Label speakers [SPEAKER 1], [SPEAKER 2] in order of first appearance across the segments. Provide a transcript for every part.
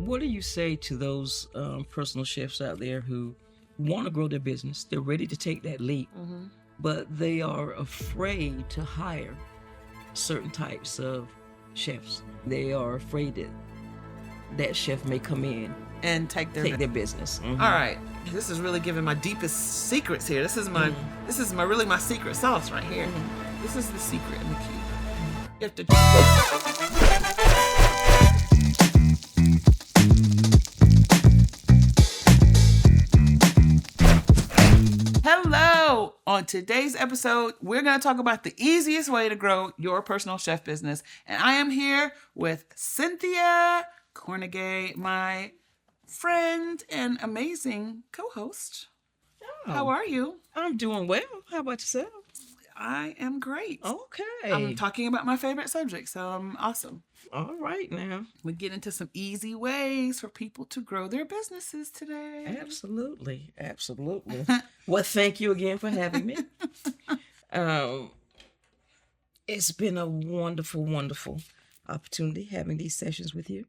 [SPEAKER 1] what do you say to those personal chefs out there who want to grow their business? They're ready to take that leap, but they are afraid to hire certain types of chefs. They are afraid that that chef may come in
[SPEAKER 2] and take their
[SPEAKER 1] business.
[SPEAKER 2] All right, this is really giving my deepest secrets here. This is my really my secret sauce right here. This is the secret in the cube. You have to. Hello! On today's episode, we're going to talk about the easiest way to grow your personal chef business. And I am here with Cynthia Cornegay, my friend and amazing co-host.
[SPEAKER 1] Oh,
[SPEAKER 2] how are you?
[SPEAKER 1] I'm doing well. How about yourself?
[SPEAKER 2] I am great.
[SPEAKER 1] Okay.
[SPEAKER 2] I'm talking about my favorite subject, so I'm awesome.
[SPEAKER 1] All right now.
[SPEAKER 2] We get into some easy ways for people to grow their businesses today.
[SPEAKER 1] Absolutely. Absolutely. Well, thank you again for having me. It's been a wonderful, wonderful opportunity having these sessions with you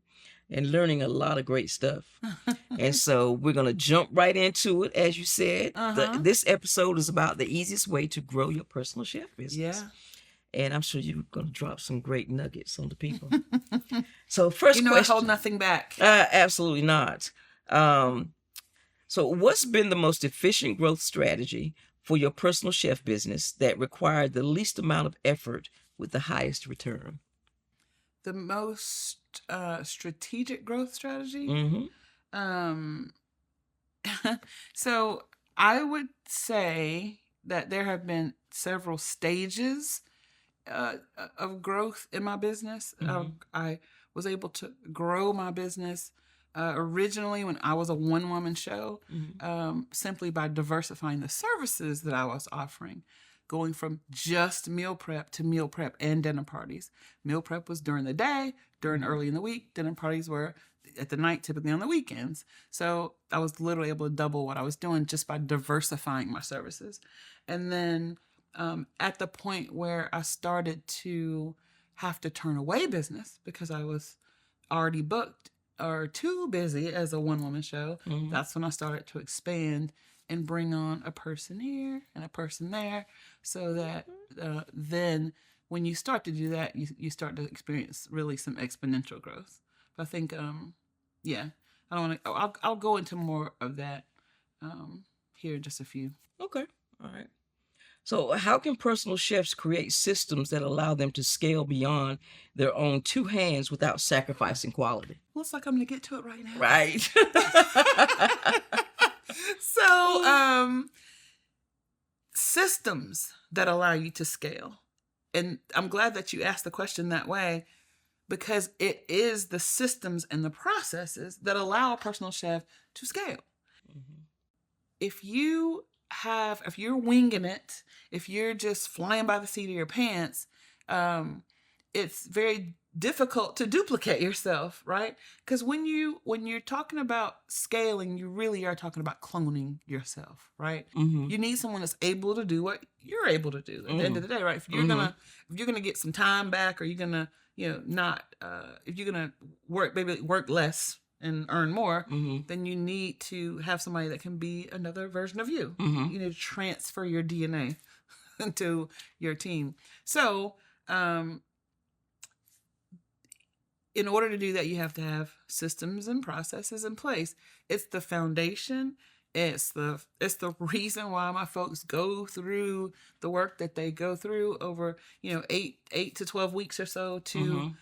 [SPEAKER 1] and learning a lot of great stuff. And so we're going to jump right into it. As you said, this episode is about the easiest way to grow your personal chef business.
[SPEAKER 2] Yeah.
[SPEAKER 1] And I'm sure you're going to drop some great nuggets on the people. So first question.
[SPEAKER 2] I hold nothing back.
[SPEAKER 1] Absolutely not. So what's been the most efficient growth strategy for your personal chef business that required the least amount of effort with the highest return?
[SPEAKER 2] The most strategic growth strategy? So I would say that there have been several stages of growth in my business. I was able to grow my business originally when I was a one-woman show, simply by diversifying the services that I was offering, going from just meal prep to meal prep and dinner parties. Meal prep was during the day, during early in the week. Dinner parties were at the night, typically on the weekends. So I was literally able to double what I was doing just by diversifying my services. And then at the point where I started to have to turn away business because I was already booked or too busy as a one-woman show, that's when I started to expand and bring on a person here and a person there, so that then when you start to do that, you start to experience really some exponential growth. But I think, I don't want to. I'll go into more of that here in just a few.
[SPEAKER 1] Okay, all right. So how can personal chefs create systems that allow them to scale beyond their own two hands without sacrificing quality?
[SPEAKER 2] Looks like I'm going to get to it right now.
[SPEAKER 1] Right.
[SPEAKER 2] So, systems that allow you to scale. And I'm glad that you asked the question that way, because it is the systems and the processes that allow a personal chef to scale. If you're winging it, if you're just flying by the seat of your pants, it's very difficult to duplicate yourself, right? Because when you're talking about scaling, you really are talking about cloning yourself, right? You need someone that's able to do what you're able to do at the end of the day, right? If you're gonna get some time back, or you're gonna if you're gonna work less and earn more, then you need to have somebody that can be another version of you. You need to transfer your DNA into your team. So in order to do that, you have to have systems and processes in place. It's the foundation. It's the reason why my folks go through the work that they go through over 8 to 12 weeks or so to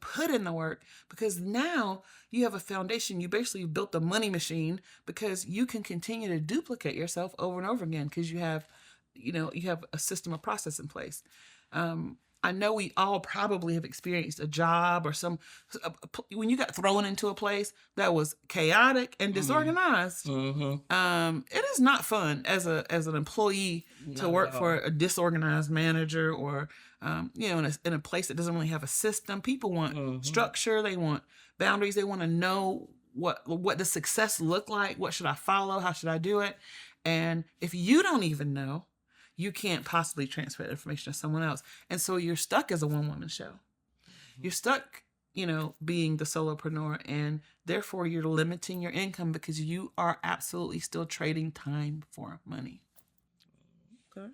[SPEAKER 2] put in the work, because now you have a foundation. You basically built a money machine, because you can continue to duplicate yourself over and over again, because you have a system, a process in place. I know we all probably have experienced a job or when you got thrown into a place that was chaotic and disorganized. It is not fun as an employee to work for a disorganized manager, or in a place that doesn't really have a system. People want structure, they want boundaries, they want to know what does success look like, what should I follow, how should I do it. And if you don't even know, you can't possibly transfer that information to someone else. And so you're stuck as a one-woman show. You're stuck being the solopreneur, and therefore you're limiting your income because you are absolutely still trading time for money.
[SPEAKER 1] Okay.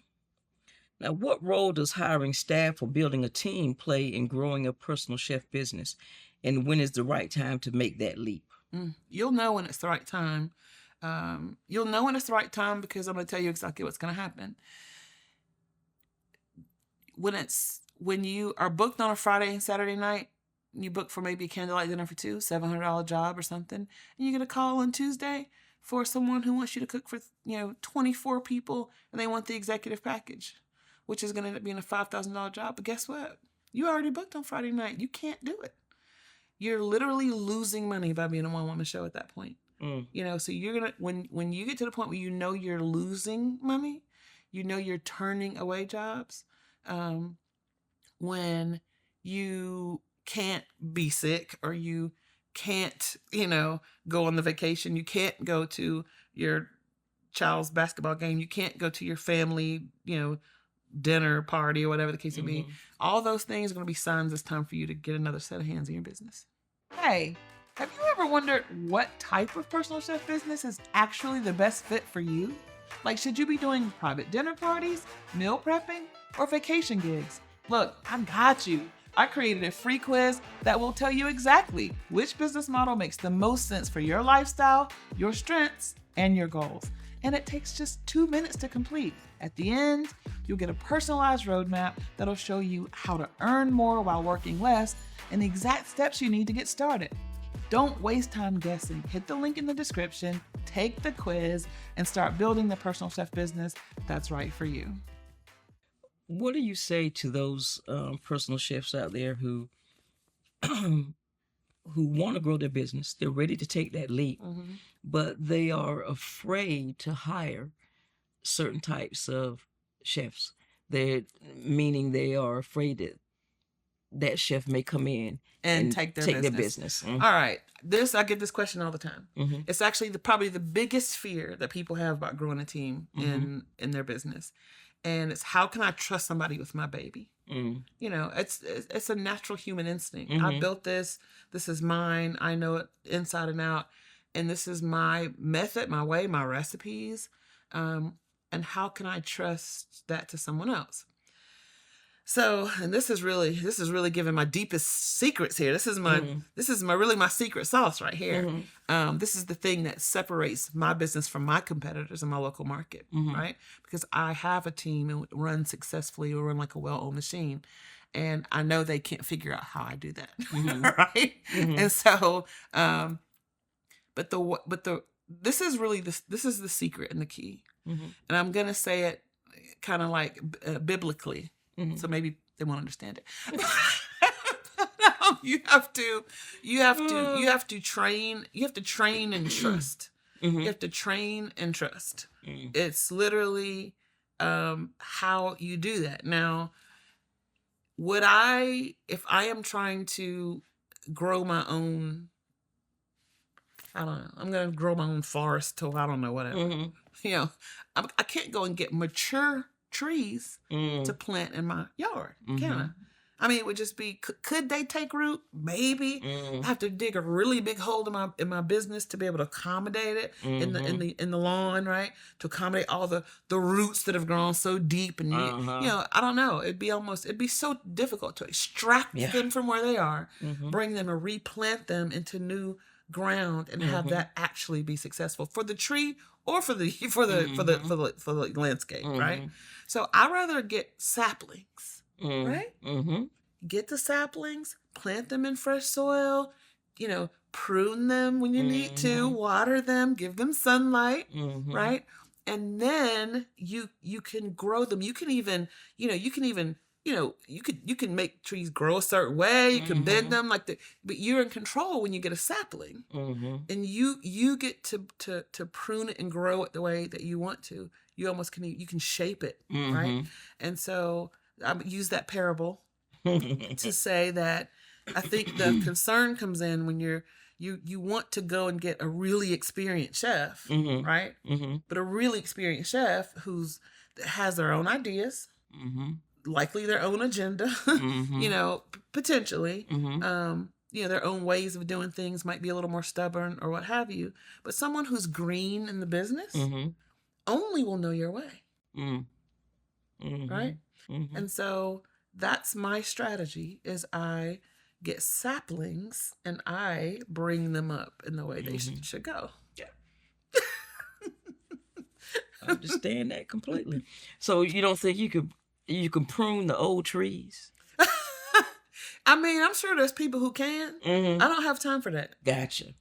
[SPEAKER 1] Now, what role does hiring staff or building a team play in growing a personal chef business? And when is the right time to make that leap?
[SPEAKER 2] You'll know when it's the right time. You'll know when it's the right time because I'm going to tell you exactly what's going to happen. When you are booked on a Friday and Saturday night, you book for maybe a candlelight dinner for two, $700 job or something, and you get a call on Tuesday for someone who wants you to cook for 24 people, and they want the executive package, which is going to end up being a $5,000 job. But guess what? You already booked on Friday night. You can't do it. You're literally losing money by being a one-woman show at that point. So you're gonna when you get to the point where you're losing money, you're turning away jobs. When you can't be sick, or you can't, go on the vacation, you can't go to your child's basketball game, you can't go to your family, dinner party or whatever the case may be. All those things are going to be signs it's time for you to get another set of hands in your business. Hey, have you ever wondered what type of personal chef business is actually the best fit for you? Like, should you be doing private dinner parties, meal prepping, or vacation gigs? Look, I got you. I created a free quiz that will tell you exactly which business model makes the most sense for your lifestyle, your strengths, and your goals. And it takes just 2 minutes to complete. At the end, you'll get a personalized roadmap that'll show you how to earn more while working less and the exact steps you need to get started. Don't waste time guessing. Hit the link in the description, take the quiz, and start building the personal chef business that's right for you.
[SPEAKER 1] What do you say to those personal chefs out there who want to grow their business? They're ready to take that leap, but they are afraid to hire certain types of chefs. Meaning they are afraid that chef may come in
[SPEAKER 2] and take their business. All right. I get this question all the time. It's actually probably the biggest fear that people have about growing a team in their business. And it's, how can I trust somebody with my baby? It's a natural human instinct. I built this. This is mine. I know it inside and out. And this is my method, my way, my recipes. And how can I trust that to someone else? So, and this is really giving my deepest secrets here. This is my secret sauce right here. This is the thing that separates my business from my competitors in my local market, right? Because I have a team and run successfully, or run like a well-oiled machine, and I know they can't figure out how I do that, right? And so, this is the secret and the key, and I'm gonna say it kind of like biblically. So maybe they won't understand it. You have to train and trust. You have to train and trust. It's literally how you do that. Now, if I am trying to grow my own, I don't know, I'm going to grow my own forest till I don't know, whatever. I can't go and get mature trees to plant in my yard, can I? I mean, it would just be, could they take root? Maybe. I have to dig a really big hole in my business to be able to accommodate it in the lawn, right? To accommodate all the roots that have grown so deep, and I don't know. It'd be so difficult to extract them from where they are, bring them and replant them into new ground, and have that actually be successful for the tree or for the landscape, right? So I rather get saplings, right? Get the saplings, plant them in fresh soil, prune them when you need to, water them, give them sunlight, right? And then you can grow them. You can even you can make trees grow a certain way. You can bend them but you're in control when you get a sapling, and you get to prune it and grow it the way that you want to. You can shape it, right? And so I use that parable to say that I think the concern comes in when you want to go and get a really experienced chef, right? But a really experienced chef that has their own ideas, likely their own agenda, potentially, their own ways of doing things, might be a little more stubborn or what have you. But someone who's green in the business only will know your way. Right? And so that's my strategy, is I get saplings and I bring them up in the way they should go.
[SPEAKER 1] Yeah. I understand that completely. So you don't think you can prune the old trees?
[SPEAKER 2] I mean, I'm sure there's people who can. I don't have time for that.
[SPEAKER 1] Gotcha.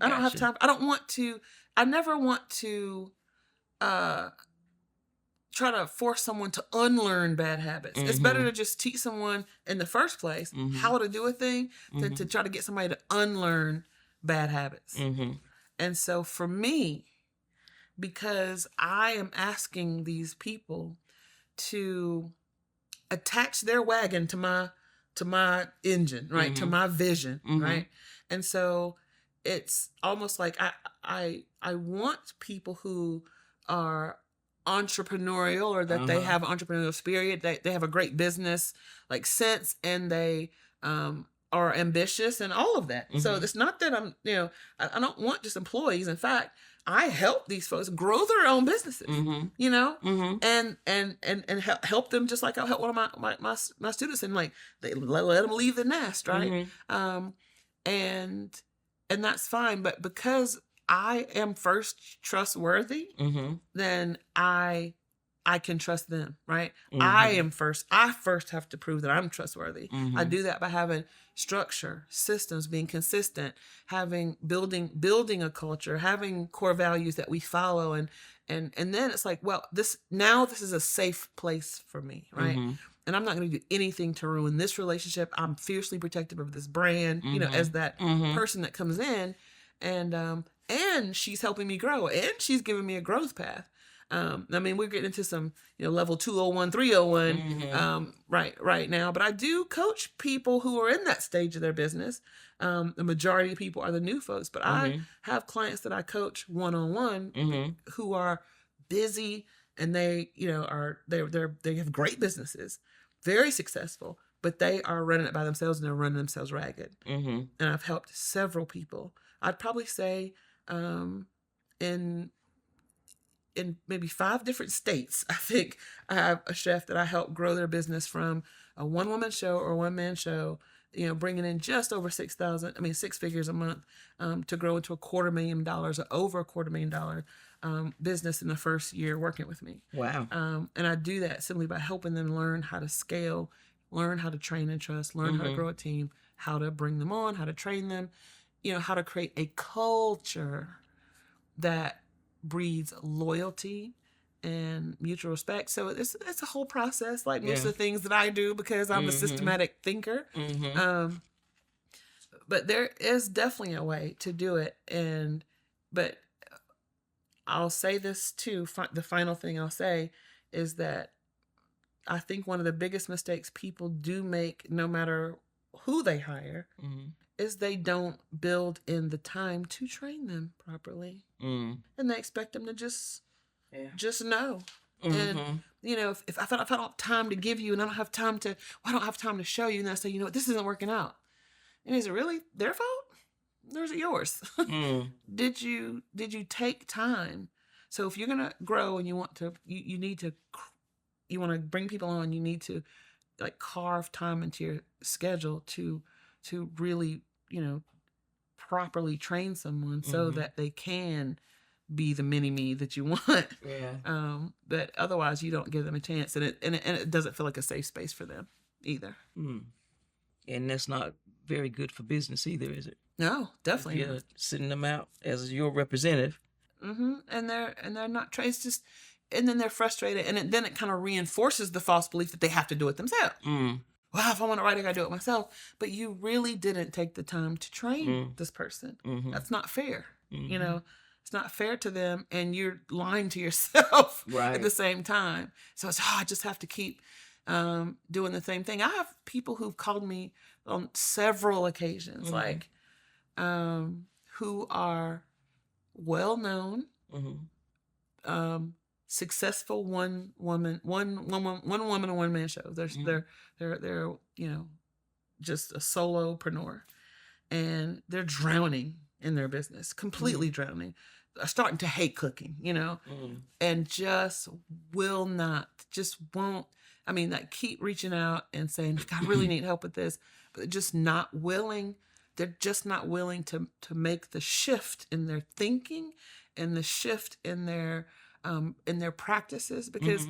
[SPEAKER 2] I don't have time. I never want to try to force someone to unlearn bad habits. It's better to just teach someone in the first place how to do a thing than to try to get somebody to unlearn bad habits. And so for me, because I am asking these people to attach their wagon to my engine, right? To my vision, right? And so it's almost like I want people who are entrepreneurial, or that they have entrepreneurial spirit, they have a great business like sense, and they are ambitious and all of that. So it's not that I'm, I don't want just employees. In fact, I help these folks grow their own businesses, and help them just like I'll help one of my students, and like they let them leave the nest, right? And that's fine. But because I am first trustworthy, then I can trust them, right? I first have to prove that I'm trustworthy. I do that by having structure, systems, being consistent, building a culture, having core values that we follow, and then it's like, well, this is a safe place for me, right? And I'm not going to do anything to ruin this relationship. I'm fiercely protective of this brand, as that person that comes in, and she's helping me grow, and she's giving me a growth path. I mean, we're getting into some, level 201, 301 right now. But I do coach people who are in that stage of their business. The majority of people are the new folks. But I have clients that I coach one-on-one who are busy, and they have great businesses, very successful, but they are running it by themselves, and they're running themselves ragged. And I've helped several people. I'd probably say in maybe 5 different states, I think I have a chef that I help grow their business from a one-woman show or one-man show, bringing in just over 6 figures a month, to grow into $250,000 or over $250,000 business in the first year working with me.
[SPEAKER 1] Wow.
[SPEAKER 2] And I do that simply by helping them learn how to scale, learn how to train and trust, learn how to grow a team, how to bring them on, how to train them, how to create a culture that breeds loyalty and mutual respect. So it's a whole process, like most of the things that I do, because I'm a systematic thinker. But there is definitely a way to do it. But I'll say this too. The final thing I'll say is that I think one of the biggest mistakes people do make, no matter who they hire, is they don't build in the time to train them properly. And they expect them to just know. And, if I don't have time to give you, and I don't have time to show you, and I say, this isn't working out. And is it really their fault? Or is it yours? Did you take time? So if you're going to grow and you want to bring people on, you need to like carve time into your schedule to really, properly train someone so that they can be the mini-me that you want. But otherwise you don't give them a chance, and it doesn't feel like a safe space for them either.
[SPEAKER 1] And that's not very good for business either, is it?
[SPEAKER 2] No, definitely.
[SPEAKER 1] You're sending them out as your representative.
[SPEAKER 2] And they're not trained. It's just, and then they're frustrated, and then it kind of reinforces the false belief that they have to do it themselves. Well, if I want to write, I got to do it myself. But you really didn't take the time to train this person. That's not fair. It's not fair to them, and you're lying to yourself at the same time. So it's, I just have to keep doing the same thing. I have people who've called me on several occasions, who are well-known, successful one woman and one man shows. They're just a solopreneur, and they're drowning in their business, completely drowning, are starting to hate cooking, and just won't. I mean, like, keep reaching out and saying, like, I really need help with this, but they're just not willing. They're just not willing to make the shift in their thinking and the shift in their practices. Because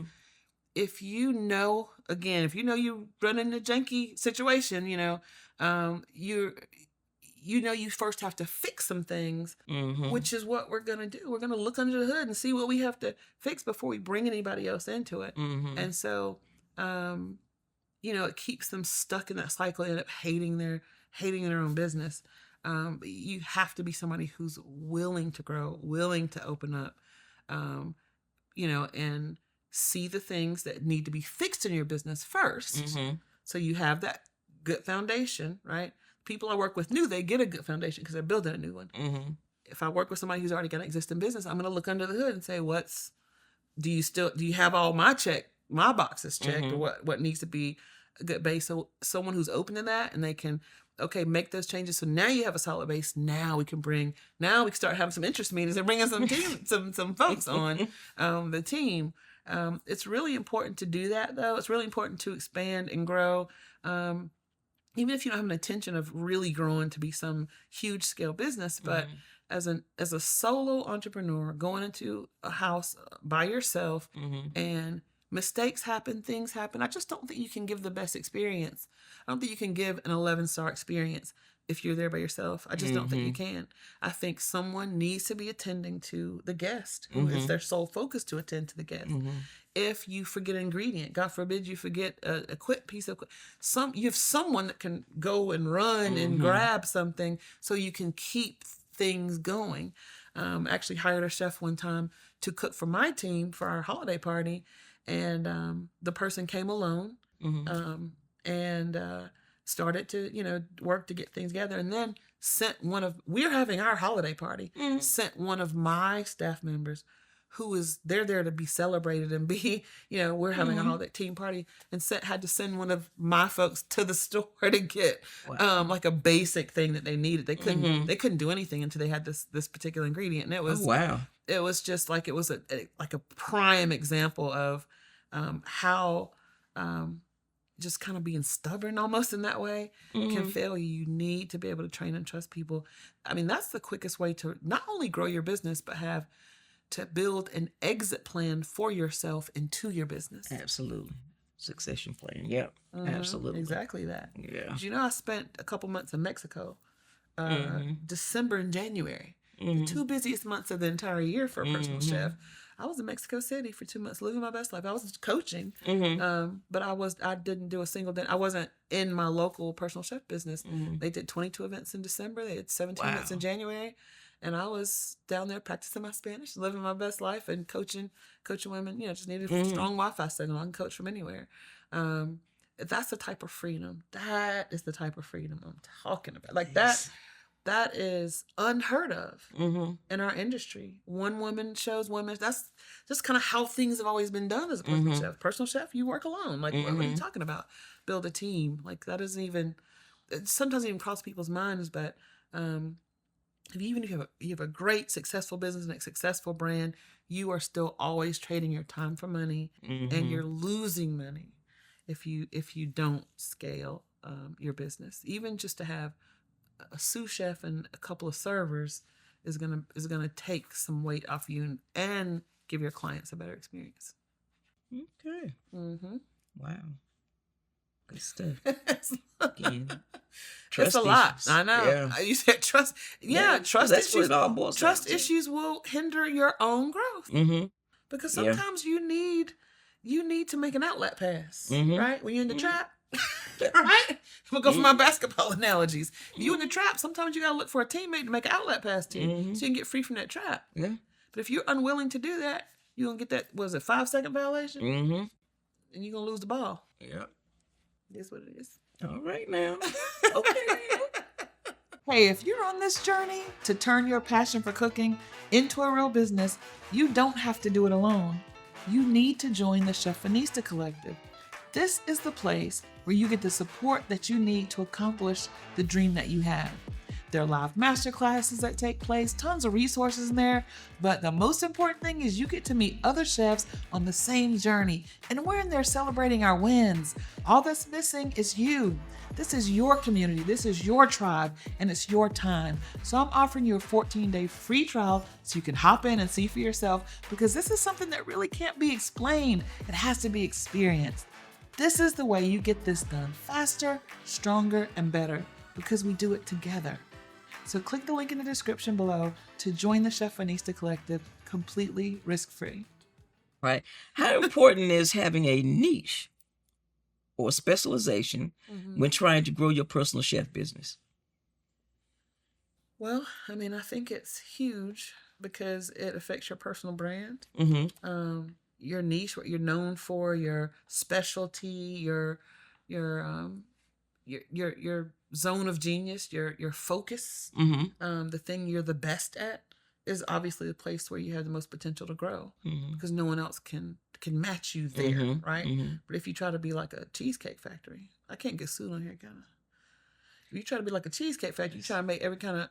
[SPEAKER 2] if you know you run into a janky situation, you first have to fix some things, which is what we're going to do. We're going to look under the hood and see what we have to fix before we bring anybody else into it. And so, it keeps them stuck in that cycle, end up hating their own business. But you have to be somebody who's willing to grow, willing to open up, and see the things that need to be fixed in your business first. So you have that good foundation, right? People I work with they get a good foundation because they're building a new one. If I work with somebody who's already got an existing business, I'm going to look under the hood and say, do you have all my boxes checked, or what needs to be a good base? So someone who's open to that, and they can, make those changes. So now you have a solid base. Now we can start having some interest meetings and bringing some folks on the team. It's really important to do that, though. It's really important to expand and grow. Even if you don't have an intention of really growing to be some huge scale business, but as a solo entrepreneur going into a house by yourself, and mistakes happen, things happen. I just don't think you can give the best experience. I don't think you can give an 11-star experience if you're there by yourself. I just don't think you can. I think someone needs to be attending to the guest, who is their sole focus to attend to the guest. If you forget an ingredient, God forbid you forget a quick piece of, you have someone that can go and run and grab something so you can keep things going. Actually hired a chef one time to cook for my team for our holiday party, and the person came alone and started to work to get things together, and then we're having our holiday party, sent one of my staff members who is there to be celebrated and be, we're having a holiday team party, and had to send one of my folks to the store to get like a basic thing that they needed. They couldn't do anything until they had this particular ingredient. And it was, it was just like, it was like a prime example of how just kind of being stubborn almost in that way can fail you. You need to be able to train and trust people. I mean, that's the quickest way to not only grow your business, but to build an exit plan for yourself into your business.
[SPEAKER 1] Absolutely. Succession plan. Yep. Absolutely.
[SPEAKER 2] Exactly that.
[SPEAKER 1] Yeah.
[SPEAKER 2] I spent a couple months in Mexico, December and January, the two busiest months of the entire year for a personal chef. I was in Mexico City for 2 months, living my best life. I was coaching, but I didn't do a single day. I wasn't in my local personal chef business. They did 22 events in December. They did 17 events in January. And I was down there practicing my Spanish, living my best life, and coaching women. Just needed a strong Wi-Fi signal. I can coach from anywhere. That's the type of freedom. That is the type of freedom I'm talking about. Like that is unheard of in our industry. One woman shows women. That's just kind of how things have always been done as a personal chef. Personal chef, you work alone. Like, what are you talking about? Build a team. Like, that doesn't even, it sometimes even cross people's minds, but even if you have a great successful business and a successful brand, you are still always trading your time for money, and you're losing money if you don't scale your business. Even just to have a sous chef and a couple of servers is gonna take some weight off you and give your clients a better experience.
[SPEAKER 1] Okay. Wow. Good stuff. Again, trust
[SPEAKER 2] it's a lot.
[SPEAKER 1] issues.
[SPEAKER 2] I know.
[SPEAKER 1] Yeah.
[SPEAKER 2] You said trust. Yeah, trust
[SPEAKER 1] that's
[SPEAKER 2] issues.
[SPEAKER 1] what it all boils down
[SPEAKER 2] Trust
[SPEAKER 1] to.
[SPEAKER 2] issues will hinder your own growth. Because sometimes you need to make an outlet pass, right? When you're in the trap, right? I'm gonna go for my basketball analogies. If you're in the trap, sometimes you gotta look for a teammate to make an outlet pass to, so you can get free from that trap.
[SPEAKER 1] Yeah.
[SPEAKER 2] But if you're unwilling to do that, you're gonna get that 5-second violation, and you're gonna lose the ball.
[SPEAKER 1] Yeah.
[SPEAKER 2] That's what it is.
[SPEAKER 1] All right now. Okay.
[SPEAKER 2] Hey, if you're on this journey to turn your passion for cooking into a real business, you don't have to do it alone. You need to join the Chefanista Collective. This is the place where you get the support that you need to accomplish the dream that you have. There are live master classes that take place, tons of resources in there. But the most important thing is you get to meet other chefs on the same journey. And we're in there celebrating our wins. All that's missing is you. This is your community, this is your tribe, and it's your time. So I'm offering you a 14-day free trial so you can hop in and see for yourself, because this is something that really can't be explained. It has to be experienced. This is the way you get this done faster, stronger, and better, because we do it together. So click the link in the description below to join the Chef-Anista Collective completely risk-free.
[SPEAKER 1] Right. How important is having a niche or specialization when trying to grow your personal chef business?
[SPEAKER 2] Well, I mean, I think it's huge because it affects your personal brand, your niche, what you're known for, your specialty, your zone of genius, your focus, the thing you're the best at is obviously the place where you have the most potential to grow, because no one else can match you there, right? But if you try to be like a cheesecake factory, I can't get sued on here, kind of. If you try to be like a cheesecake factory, you try to make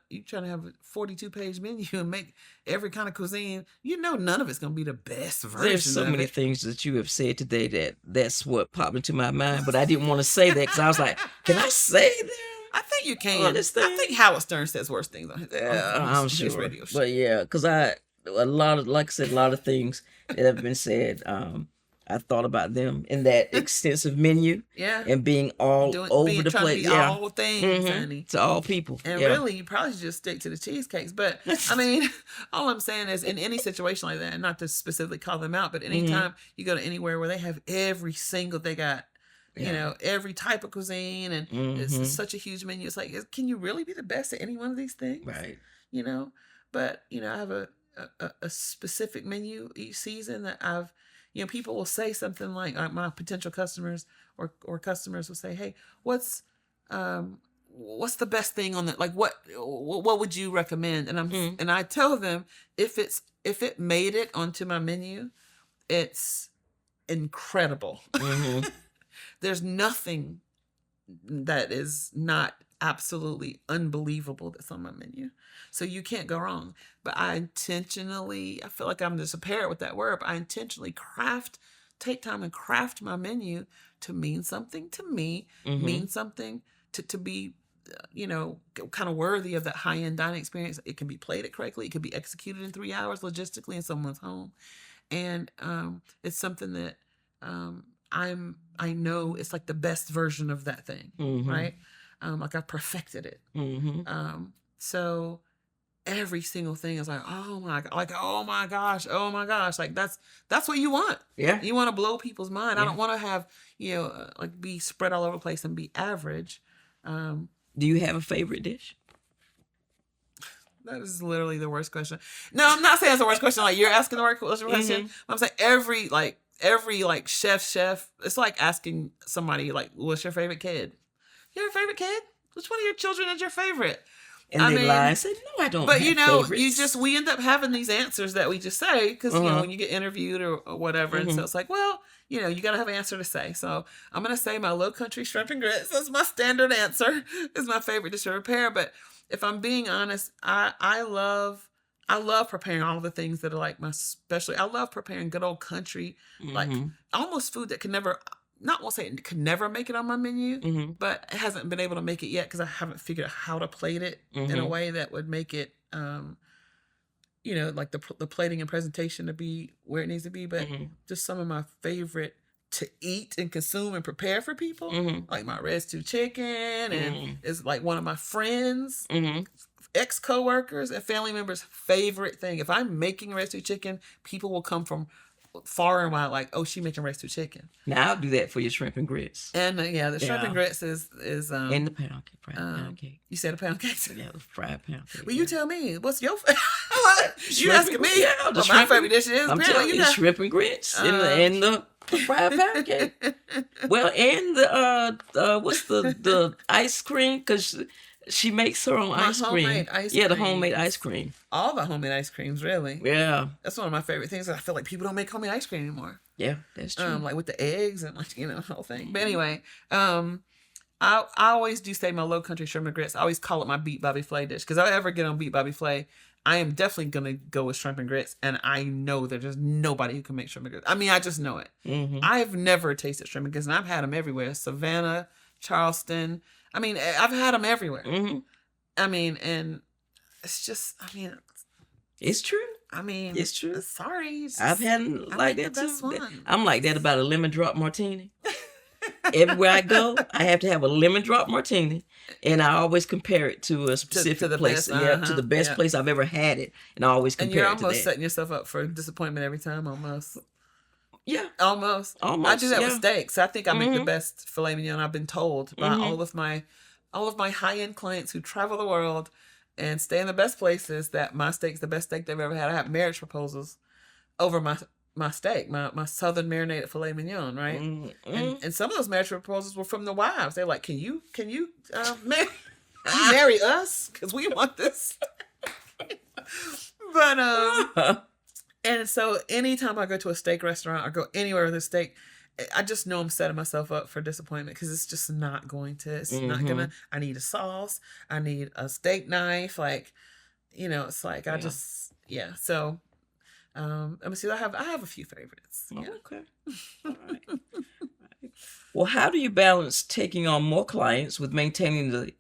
[SPEAKER 2] you try to have a 42-page menu and make every kind of cuisine, none of it's going to be the best version.
[SPEAKER 1] There's so many things that you have said today that's what popped into my mind, but I didn't want to say that because I was like, can I say that?
[SPEAKER 2] I think you can. I think Howard Stern says worse things on his,
[SPEAKER 1] I'm
[SPEAKER 2] his
[SPEAKER 1] sure.
[SPEAKER 2] radio show.
[SPEAKER 1] But yeah, because a lot of things that have been said, I thought about them in that extensive menu, and being all over the place.
[SPEAKER 2] All things, honey.
[SPEAKER 1] To all people.
[SPEAKER 2] And really, you probably should just stick to the cheesecakes. But I mean, all I'm saying is, in any situation like that, and not to specifically call them out, but anytime you go to anywhere where they have they got every type of cuisine, and it's such a huge menu. It's like, can you really be the best at any one of these things?
[SPEAKER 1] Right.
[SPEAKER 2] But I have a specific menu each season that I've. People will say something like my potential customers or customers will say, "Hey, what's the best thing on that? Like, what would you recommend?" And I tell them, if it made it onto my menu, it's incredible. There's nothing that is not absolutely unbelievable that's on my menu. So you can't go wrong. But I feel like I'm just a parrot with that word, but I intentionally take time and craft my menu to mean something to me, mean something to be, kind of worthy of that high-end dining experience. It can be plated correctly. It can be executed in 3 hours logistically in someone's home. And it's something that I know it's like the best version of that thing, right? Like I perfected it. So every single thing is like, oh my gosh. Like that's what you want.
[SPEAKER 1] Yeah.
[SPEAKER 2] You want to blow people's mind. Yeah. I don't want to have, like be spread all over the place and be average.
[SPEAKER 1] Do you have a favorite dish?
[SPEAKER 2] That is literally the worst question. No, I'm not saying it's the worst question. Like you're asking the worst question. I'm saying every chef, it's like asking somebody like, what's your favorite kid? Your favorite kid? Which one of your children is your favorite?
[SPEAKER 1] And they lie and say, no, I don't
[SPEAKER 2] but
[SPEAKER 1] have favorites.
[SPEAKER 2] we end up having these answers that we just say because, when you get interviewed or whatever. And so it's like, well, you got to have an answer to say. So I'm going to say my Low Country shrimp and grits. That's my standard answer. Is my favorite dish to prepare. But if I'm being honest, I love preparing all the things that are like my specialty. I love preparing good old country, like almost food that won't say it could never make it on my menu, but it hasn't been able to make it yet because I haven't figured out how to plate it in a way that would make it, like the plating and presentation to be where it needs to be. But just some of my favorite to eat and consume and prepare for people, like my red stew chicken, and it's like one of my friends, ex-coworkers and family members' favorite thing. If I'm making red stew chicken, people will come from far and wide, like, oh, she making red stew chicken.
[SPEAKER 1] Now I'll do that for your shrimp and grits. And
[SPEAKER 2] the shrimp and grits is
[SPEAKER 1] and the pound cake.
[SPEAKER 2] You said a pound cake?
[SPEAKER 1] Yeah, the fried pound cake.
[SPEAKER 2] Well, you tell me, what's your you asking me?
[SPEAKER 1] Yeah,
[SPEAKER 2] what my favorite dish is?
[SPEAKER 1] I'm telling you, shrimp and grits and the fried pound cake. Well, and the what's the ice cream? Because she makes her own ice cream. The homemade ice cream.
[SPEAKER 2] All the homemade ice creams, really.
[SPEAKER 1] Yeah.
[SPEAKER 2] That's one of my favorite things. I feel like people don't make homemade ice cream anymore.
[SPEAKER 1] Yeah, that's true.
[SPEAKER 2] Like with the eggs and the whole thing. But anyway, I always do say my low country shrimp and grits. I always call it my beet Bobby Flay dish, because if I ever get on beet Bobby Flay, I am definitely gonna go with shrimp and grits, and I know that there's nobody who can make shrimp and grits. I mean, I just know it.
[SPEAKER 1] Mm-hmm.
[SPEAKER 2] I've never tasted shrimp and grits, and I've had them everywhere. Savannah, Charleston. I mean, I've had them everywhere.
[SPEAKER 1] Mm-hmm.
[SPEAKER 2] I mean, and it's just, I mean,
[SPEAKER 1] It's true.
[SPEAKER 2] I mean,
[SPEAKER 1] It's true.
[SPEAKER 2] Sorry,
[SPEAKER 1] I've had them like that
[SPEAKER 2] the best
[SPEAKER 1] too.
[SPEAKER 2] one.
[SPEAKER 1] I'm like that about a lemon drop martini. Everywhere I go, I have to have a lemon drop martini, and I always compare it to a specific
[SPEAKER 2] the
[SPEAKER 1] place.
[SPEAKER 2] best,
[SPEAKER 1] To the best place I've ever had it, and I always
[SPEAKER 2] And
[SPEAKER 1] compare
[SPEAKER 2] you're
[SPEAKER 1] it to
[SPEAKER 2] almost
[SPEAKER 1] that.
[SPEAKER 2] setting yourself up for disappointment every time, almost.
[SPEAKER 1] Yeah,
[SPEAKER 2] Almost. I do that with steaks. I think I make the best filet mignon, I've been told by all of my high-end clients who travel the world and stay in the best places, that my steak's the best steak they've ever had. I have marriage proposals over my steak, my southern marinated filet mignon, right? And some of those marriage proposals were from the wives. They're like, can you marry us? Because we want this. But and so anytime I go to a steak restaurant or go anywhere with a steak, I just know I'm setting myself up for disappointment, because it's just not going to. It's not gonna. I need a sauce. I need a steak knife. Like, it's like I just So, let me see. I have a few favorites.
[SPEAKER 1] Oh, okay. All right. Well, how do you balance taking on more clients with maintaining the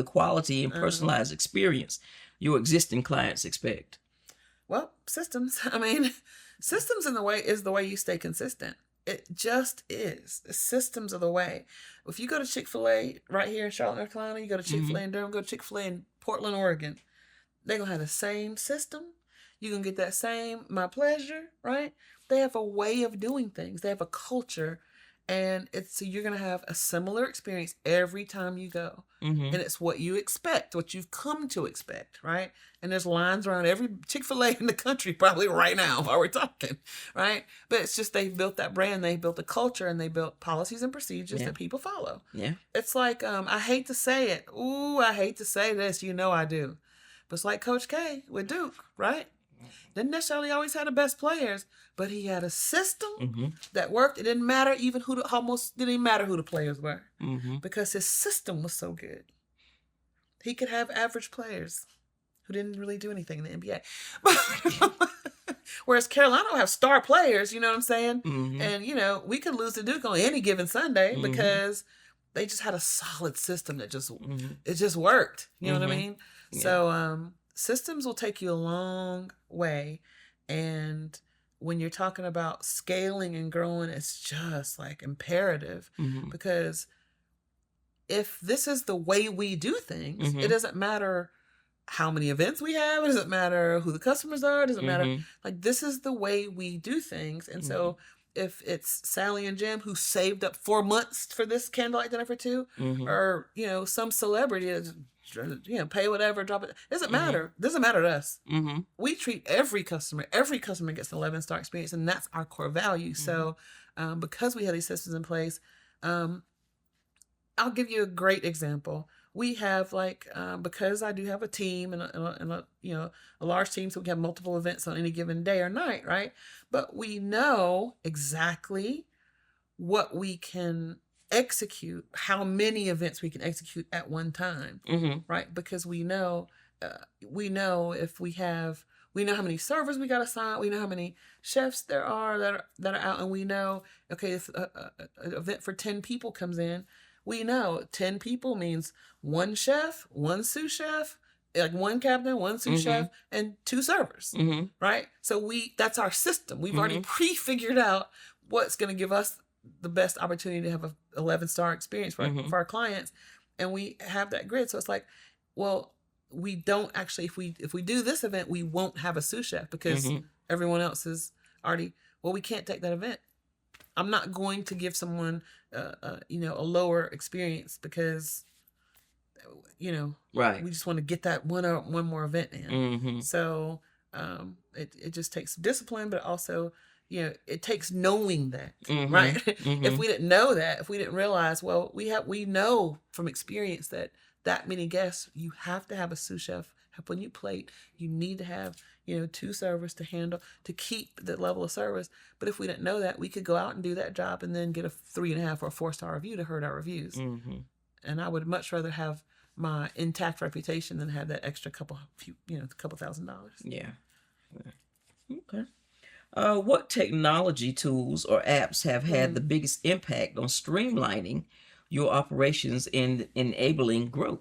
[SPEAKER 1] quality and personalized experience your existing clients expect?
[SPEAKER 2] Well, systems. I mean, systems is the way you stay consistent. It just is. The systems are the way. If you go to Chick-fil-A right here in Charlotte, North Carolina, you go to Chick-fil-A in Durham, go to Chick-fil-A in Portland, Oregon, they're going to have the same system. You're going to get that same my pleasure, right? They have a way of doing things. They have a culture. And so you're going to have a similar experience every time you go. And it's what you expect, what you've come to expect, right? And there's lines around every Chick-fil-A in the country probably right now while we're talking, right? But it's just they've built that brand, they built a culture, and they built policies and procedures that people follow. Yeah. It's like, I hate to say it. Ooh, I hate to say this. I do. But it's like Coach K with Duke, right? Didn't necessarily always have the best players, but he had a system that worked. It didn't matter even didn't even matter who the players were, because his system was so good. He could have average players who didn't really do anything in the NBA. Whereas Carolina will have star players, you know what I'm saying? And, we could lose to Duke on any given Sunday because they just had a solid system that it just worked. You know what I mean? Yeah. So, systems will take you a long way. And when you're talking about scaling and growing, it's just like imperative, because if this is the way we do things, it doesn't matter how many events we have. It doesn't matter who the customers are. It doesn't matter. Like, this is the way we do things. And so if it's Sally and Jim who saved up 4 months for this candlelight dinner for two, or, some celebrity that's, pay whatever, drop it. Doesn't matter. Doesn't matter to us. We treat every customer gets an 11-star experience, and that's our core value. So because we have these systems in place, I'll give you a great example. We have because I do have a team and a large team, so we have multiple events on any given day or night, right? But we know exactly what we can execute, how many events we can execute at one time, right? Because we know if we know how many servers we got to sign, we know how many chefs there are that are out, and we know, okay, if an event for 10 people comes in, we know 10 people means one chef, one sous chef, like one captain, one sous chef, and 2 servers, right? So that's our system. We've already pre-figured out what's going to give us the best opportunity to have a 11-star experience for our clients, and we have that grid. So it's like, well, we don't actually, if we do this event, we won't have a sous chef because everyone else is already, well, we can't take that event. I'm not going to give someone a lower experience because right, we just want to get that one more event in. So it just takes discipline, but also it takes knowing that, right? If we didn't know that, if we didn't realize, well, we know from experience that that many guests, you have to have a sous chef helping you plate. You need to have, 2 servers to handle, to keep the level of service. But if we didn't know that, we could go out and do that job and then get a 3.5 or a 4-star review to hurt our reviews.
[SPEAKER 1] Mm-hmm.
[SPEAKER 2] And I would much rather have my intact reputation than have that extra couple $1,000.
[SPEAKER 1] Yeah. Okay. What technology tools or apps have had the biggest impact on streamlining your operations and enabling growth?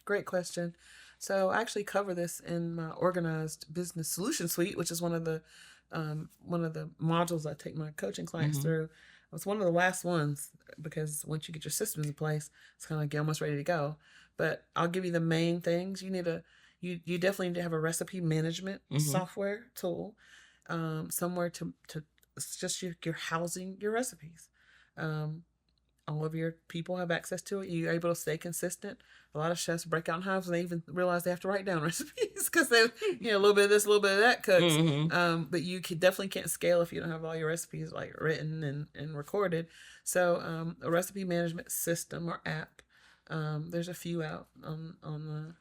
[SPEAKER 2] Great question. So I actually cover this in my Organized Business Solution Suite, which is one of the modules I take my coaching clients through. It was one of the last ones because once you get your systems in place, it's kind of like you're almost ready to go. But I'll give you the main things. You definitely need to have a recipe management software tool, somewhere to it's just you're housing your recipes. All of your people have access to it. You're able to stay consistent. A lot of chefs break out in hives and they even realize they have to write down recipes because they, a little bit of this, a little bit of that cooks. But you definitely can't scale if you don't have all your recipes like written and recorded. So a recipe management system or app. There's a few out on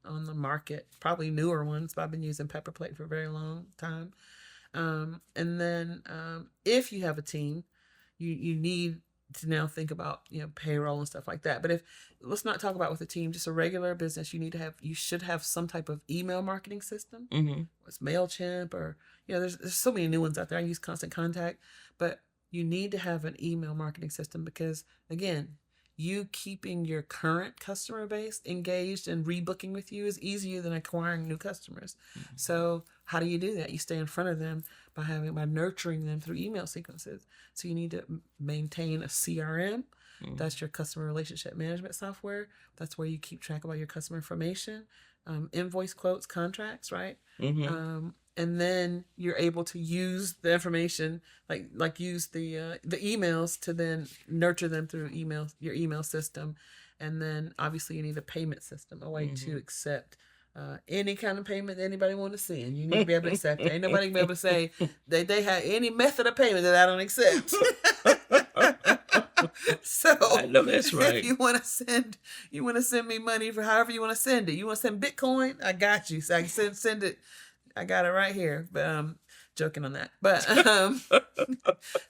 [SPEAKER 2] the market, probably newer ones, but I've been using Pepperplate for a very long time. And then if you have a team, you need to now think about payroll and stuff like that. But let's not talk about with a team, just a regular business. You should have some type of email marketing system. It's MailChimp or there's so many new ones out there. I use Constant Contact, but you need to have an email marketing system because again, you keeping your current customer base engaged and rebooking with you is easier than acquiring new customers. So how do you do that? You stay in front of them by nurturing them through email sequences. So you need to maintain a CRM. That's your customer relationship management software. That's where you keep track of all your customer information, invoice, quotes, contracts, right? And then you're able to use the information, like use the emails to then nurture them through your email system. And then obviously you need a payment system, a way to accept any kind of payment that anybody want to send. You need to be able to accept it. Ain't nobody gonna be able to say that they have any method of payment that I don't accept. So
[SPEAKER 1] I know that's right.
[SPEAKER 2] If you want to send me money for however you want to send it. You want to send Bitcoin? I got you. So I can send it. I got it right here, but joking on that. But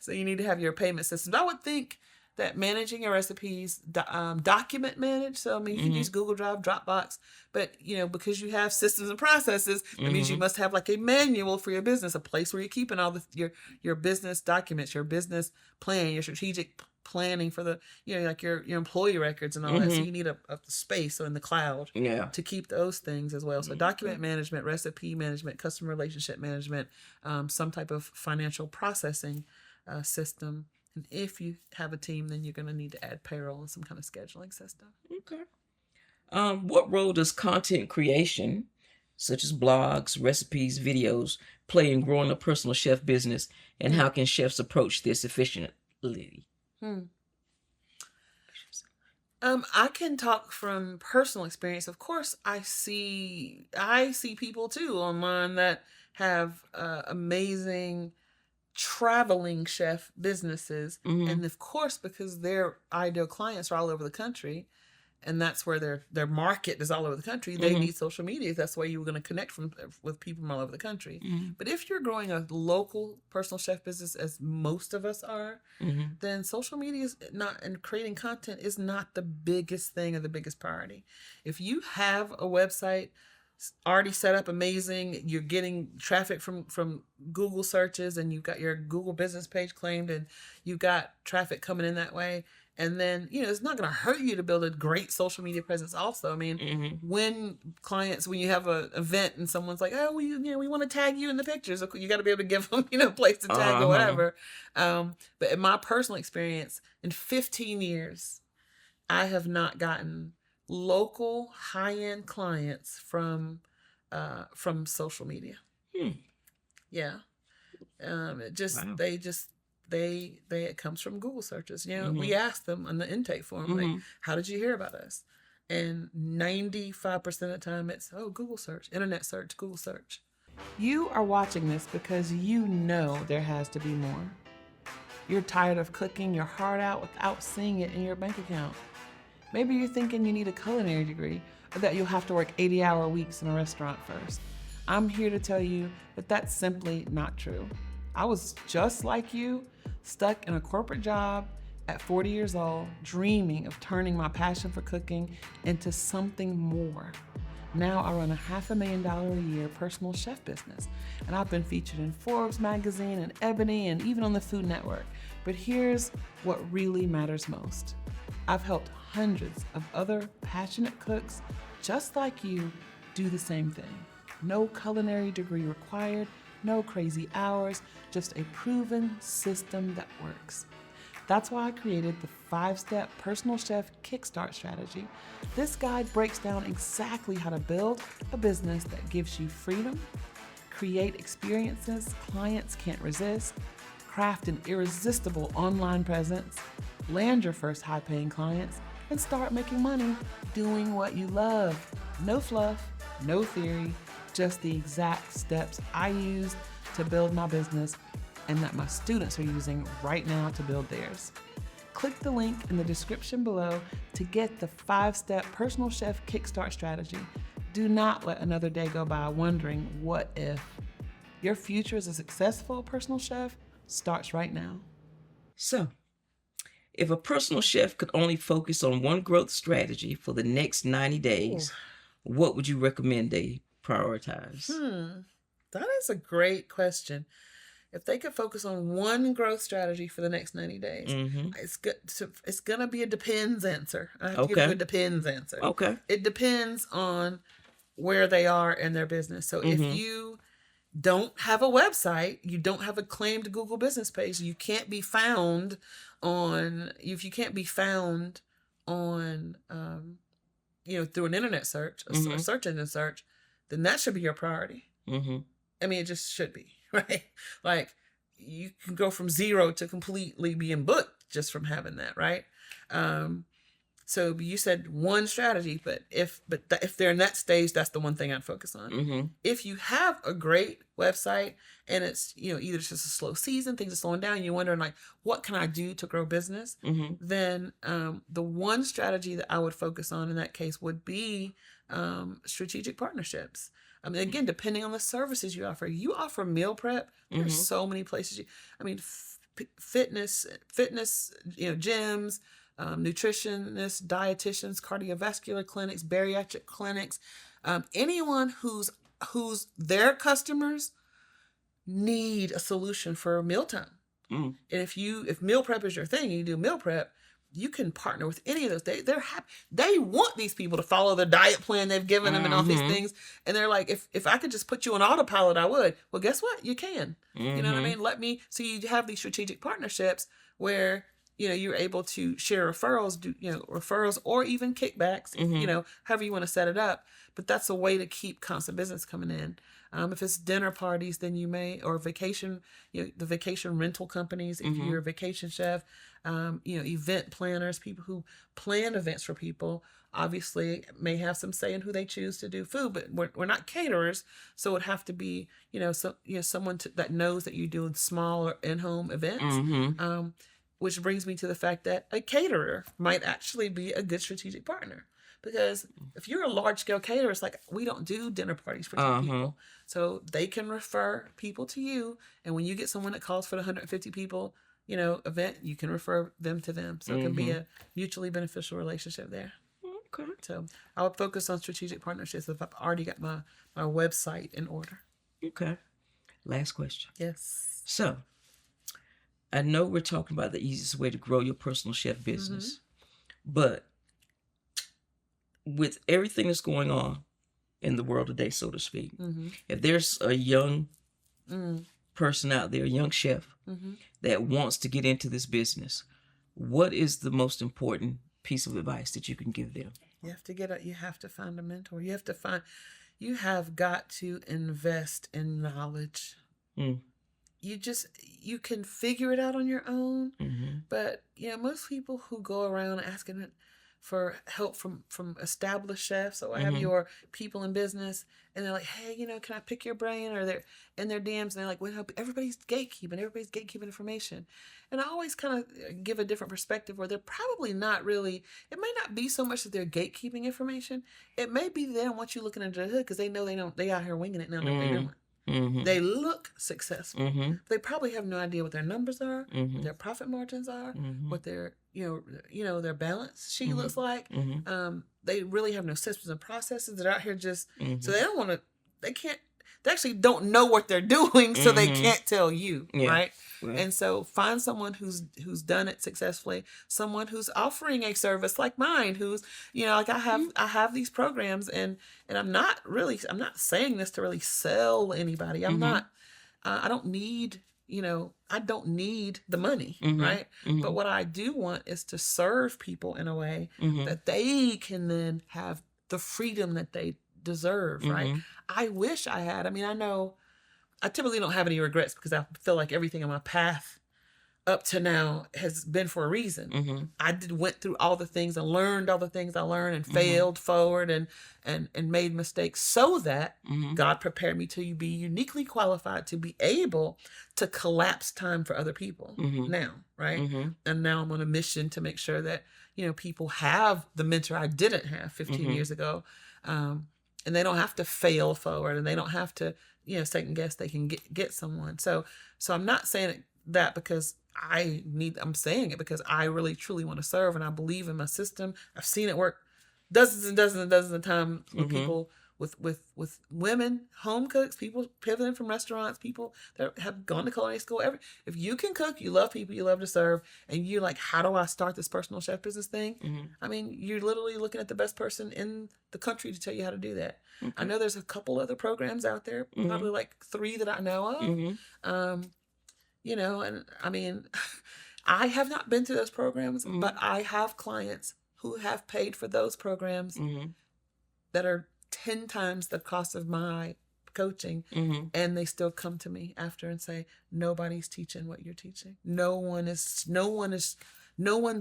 [SPEAKER 2] so you need to have your payment system. I would think that managing your recipes, document manage. So I mean, you can use Google Drive, Dropbox, but because you have systems and processes, that means you must have like a manual for your business, a place where you're keeping all your business documents, your business plan, your strategic planning for the like your employee records and all that. So you need a space in the cloud to keep those things as well. So document management, recipe management, customer relationship management, some type of financial processing system. And if you have a team, then you're going to need to add payroll and some kind of scheduling system.
[SPEAKER 1] Okay. What role does content creation, such as blogs, recipes, videos, play in growing a personal chef business, and how can chefs approach this efficiently?
[SPEAKER 2] I can talk from personal experience. Of course, I see people too online that have amazing traveling chef businesses, and of course, because their ideal clients are all over the country, and that's where their market is all over the country, they need social media. That's why you're going to connect with people from all over the country. But if you're growing a local personal chef business, as most of us are, then social media is not, and creating content is not the biggest thing or the biggest priority. If you have a website already set up amazing, you're getting traffic from Google searches, and you've got your Google business page claimed, and you've got traffic coming in that way, and then it's not going to hurt you to build a great social media presence also. I mean, when you have an event and someone's like, oh, we want to tag you in the pictures, you got to be able to give them a place to tag or whatever. But in my personal experience, in 15 years, I have not gotten local high-end clients from social media. Yeah. It comes from Google searches. We ask them on the intake form, like, how did you hear about us? And 95% of the time it's, Google search, internet search, Google search. You are watching this because there has to be more. You're tired of cooking your heart out without seeing it in your bank account. Maybe you're thinking you need a culinary degree or that you'll have to work 80-hour weeks in a restaurant first. I'm here to tell you that that's simply not true. I was just like you, stuck in a corporate job at 40 years old, dreaming of turning my passion for cooking into something more. Now I run a $500,000 a year personal chef business, and I've been featured in Forbes magazine and Ebony and even on the Food Network. But here's what really matters most. I've helped hundreds of other passionate cooks just like you do the same thing. No culinary degree required, no crazy hours, just a proven system that works. That's why I created the 5-step personal chef kickstart strategy. This guide breaks down exactly how to build a business that gives you freedom, create experiences clients can't resist, craft an irresistible online presence, land your first high-paying clients, and start making money doing what you love. No fluff, no theory, just the exact steps I use to build my business and that my students are using right now to build theirs. Click the link in the description below to get the 5-step personal chef kickstart strategy. Do not let another day go by wondering what if. Your future as a successful personal chef starts right now.
[SPEAKER 1] So, if a personal chef could only focus on one growth strategy for the next 90 days, what would you recommend they prioritize?
[SPEAKER 2] That is a great question. If they could focus on one growth strategy for the next 90 days, it's going to be a depends answer. I have to give you a depends answer.
[SPEAKER 1] Okay.
[SPEAKER 2] It depends on where they are in their business. So if you don't have a website, you don't have a claimed Google business page, you can't be found on, if you can't be found on, through an internet search, a search engine search, then that should be your priority. I mean, it just should be, right? Like, you can go from 0 to completely being booked just from having that, right? So you said one strategy, but if they're in that stage, that's the one thing I'd focus on. If you have a great website and it's, either it's just a slow season, things are slowing down, and you're wondering like, what can I do to grow business? Then the one strategy that I would focus on in that case would be strategic partnerships. I mean, again, depending on the services you offer meal prep. There's so many places. Fitness, gyms, nutritionists, dietitians, cardiovascular clinics, bariatric clinics, anyone whose their customers need a solution for mealtime. And if meal prep is your thing and you do meal prep, you can partner with any of those. They're happy. They want these people to follow the diet plan they've given them and all these things. And they're like, if I could just put you on autopilot, I would. Well, guess what? You can. You know what I mean? So you have these strategic partnerships where, you're able to share referrals, referrals or even kickbacks, however you want to set it up. But that's a way to keep constant business coming in. If it's dinner parties, then you may, or vacation, the vacation rental companies, if you're a vacation chef, event planners, people who plan events for people, obviously may have some say in who they choose to do food, but we're not caterers. So it would have to be, someone that knows that you're doing small or in-home events. Which brings me to the fact that a caterer might actually be a good strategic partner. Because if you're a large-scale caterer, it's like, we don't do dinner parties for 10 people. So they can refer people to you. And when you get someone that calls for the 150 people, event, you can refer them to them. So it can be a mutually beneficial relationship there.
[SPEAKER 1] Okay.
[SPEAKER 2] So I would focus on strategic partnerships if I've already got my website in order.
[SPEAKER 1] Okay. Last question.
[SPEAKER 2] Yes.
[SPEAKER 1] So, I know we're talking about the easiest way to grow your personal chef business, but with everything that's going on in the world today, so to speak, if there's a young person out there, a young chef that wants to get into this business, what is the most important piece of advice that you can give them?
[SPEAKER 2] You have to find a mentor. You have got to invest in knowledge. You can figure it out on your own. But, most people who go around asking for help from established chefs or what have
[SPEAKER 1] Mm-hmm.
[SPEAKER 2] you, or people in business, and they're like, hey, can I pick your brain? Or they're in their DMs and they're like, well, everybody's gatekeeping information. And I always kind of give a different perspective where they're probably not really, it may not be so much that they're gatekeeping information. It may be they don't want you looking into the hood because they know they out here winging it and they don't know what they're doing.
[SPEAKER 1] Mm-hmm.
[SPEAKER 2] They look successful.
[SPEAKER 1] Mm-hmm.
[SPEAKER 2] They probably have no idea what their numbers are,
[SPEAKER 1] Mm-hmm.
[SPEAKER 2] what their profit margins are,
[SPEAKER 1] Mm-hmm.
[SPEAKER 2] what their their balance sheet looks like.
[SPEAKER 1] Mm-hmm.
[SPEAKER 2] They really have no systems and processes. They're out here just
[SPEAKER 1] Mm-hmm.
[SPEAKER 2] so they don't want to. They can't. They actually don't know what they're doing, so they
[SPEAKER 1] Mm-hmm.
[SPEAKER 2] can't tell you,
[SPEAKER 1] Yeah.
[SPEAKER 2] right?
[SPEAKER 1] Right.
[SPEAKER 2] And so find someone who's done it successfully, someone who's offering a service like mine, who's like I have these programs, and I'm not saying this to really sell anybody. I'm
[SPEAKER 1] Mhm.
[SPEAKER 2] not. I don't need I don't need the money,
[SPEAKER 1] Mhm.
[SPEAKER 2] right?
[SPEAKER 1] Mhm.
[SPEAKER 2] But what I do want is to serve people in a way
[SPEAKER 1] Mhm.
[SPEAKER 2] that they can then have the freedom that they deserve, right?
[SPEAKER 1] Mhm.
[SPEAKER 2] I wish I had. I mean, I know I typically don't have any regrets because I feel like everything in my path up to now has been for a reason.
[SPEAKER 1] Mhm.
[SPEAKER 2] I went through all the things and learned all the things I learned and
[SPEAKER 1] Mhm.
[SPEAKER 2] failed forward and made mistakes so that
[SPEAKER 1] Mhm.
[SPEAKER 2] God prepared me to be uniquely qualified to be able to collapse time for other people
[SPEAKER 1] Mhm.
[SPEAKER 2] now, right?
[SPEAKER 1] Mhm.
[SPEAKER 2] And now I'm on a mission to make sure that people have the mentor I didn't have 15
[SPEAKER 1] Mhm.
[SPEAKER 2] years ago, and they don't have to fail forward, and they don't have to second guess. They can get someone. So I'm not saying that because I'm saying it because I really truly want to serve, and I believe in my system. I've seen it work dozens and dozens and dozens of times with
[SPEAKER 1] Mhm.
[SPEAKER 2] people, with women, home cooks, people pivoting from restaurants, people that have gone to culinary school. If you can cook, you love people, you love to serve, and you're like, how do I start this personal chef business thing?
[SPEAKER 1] Mhm.
[SPEAKER 2] I mean, you're literally looking at the best person in the country to tell you how to do that. I
[SPEAKER 1] Okay.
[SPEAKER 2] know there's a couple other programs out there,
[SPEAKER 1] Mhm.
[SPEAKER 2] probably like 3 that I know of.
[SPEAKER 1] Mhm.
[SPEAKER 2] And I mean, I have not been to those programs,
[SPEAKER 1] Mhm.
[SPEAKER 2] but I have clients who have paid for those programs
[SPEAKER 1] Mhm.
[SPEAKER 2] that are 10 times the cost of my coaching,
[SPEAKER 1] Mhm.
[SPEAKER 2] and they still come to me after and say, nobody's teaching what you're teaching. No one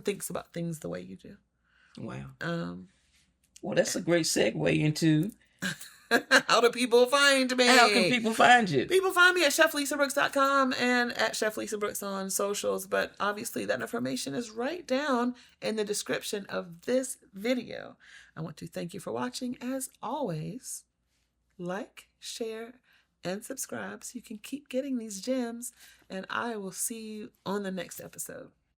[SPEAKER 2] thinks about things the way you do.
[SPEAKER 1] Wow. Well, that's a great segue into
[SPEAKER 2] How do people find me?
[SPEAKER 1] how can people find you?
[SPEAKER 2] People find me at cheflisabrooks.com and at Chef Lisa Brooks on socials, but obviously that information is right down in the description of this video. I want to thank you for watching. As always, like, share, and subscribe so you can keep getting these gems, and I will see you on the next episode.